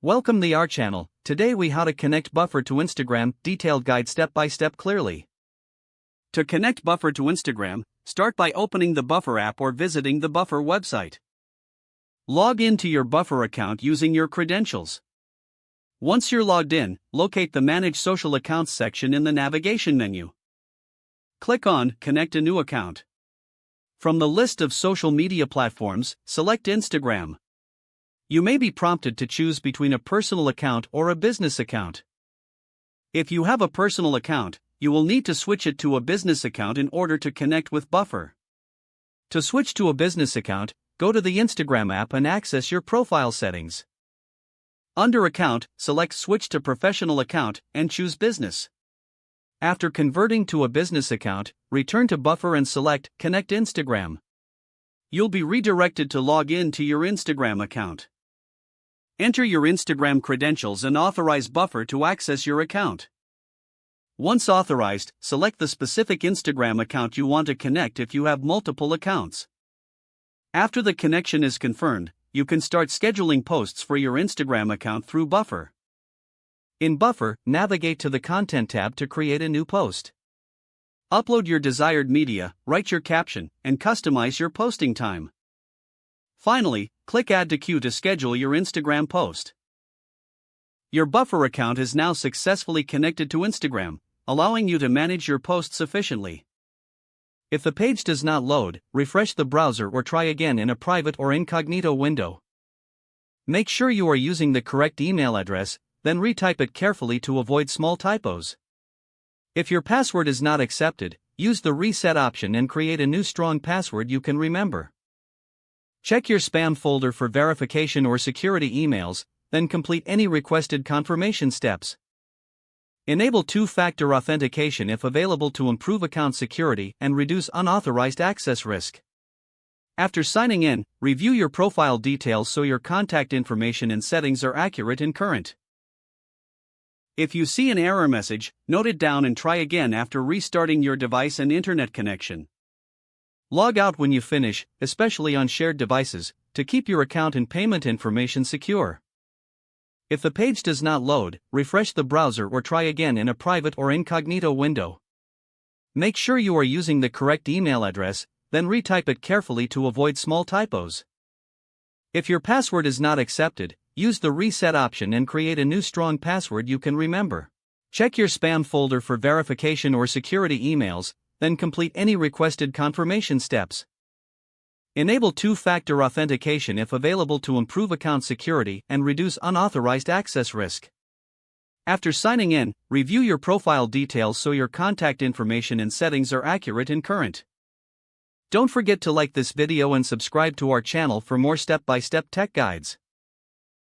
Welcome to our channel. Today we how to connect Buffer to Instagram, detailed guide step by step clearly. To connect Buffer to Instagram, start by opening the Buffer app or visiting the Buffer website. Log into your Buffer account using your credentials. Once you're logged in, locate the Manage Social Accounts section in the navigation menu. Click on Connect a New Account. From the list of social media platforms, select Instagram. You may be prompted to choose between a personal account or a business account. If you have a personal account, you will need to switch it to a business account in order to connect with Buffer. To switch to a business account, go to the Instagram app and access your profile settings. Under Account, select Switch to Professional Account and choose Business. After converting to a business account, return to Buffer and select Connect Instagram. You'll be redirected to log in to your Instagram account. Enter your Instagram credentials and authorize Buffer to access your account. Once authorized, select the specific Instagram account you want to connect if you have multiple accounts. After the connection is confirmed, you can start scheduling posts for your Instagram account through Buffer. In Buffer, navigate to the Content tab to create a new post. Upload your desired media, write your caption, and customize your posting time. Finally, click Add to Queue to schedule your Instagram post. Your Buffer account is now successfully connected to Instagram, allowing you to manage your posts efficiently. If the page does not load, refresh the browser or try again in a private or incognito window. Make sure you are using the correct email address, then retype it carefully to avoid small typos. If your password is not accepted, use the reset option and create a new strong password you can remember. Check your spam folder for verification or security emails, then complete any requested confirmation steps. Enable two-factor authentication if available to improve account security and reduce unauthorized access risk. After signing in, review your profile details so your contact information and settings are accurate and current. If you see an error message, note it down and try again after restarting your device and internet connection. Log out when you finish, especially on shared devices, to keep your account and payment information secure. If the page does not load, refresh the browser or try again in a private or incognito window. Make sure you are using the correct email address, then retype it carefully to avoid small typos. If your password is not accepted, use the reset option and create a new strong password you can remember. Check your spam folder for verification or security emails, then complete any requested confirmation steps. Enable two-factor authentication if available to improve account security and reduce unauthorized access risk. After signing in, review your profile details so your contact information and settings are accurate and current. Don't forget to like this video and subscribe to our channel for more step-by-step tech guides.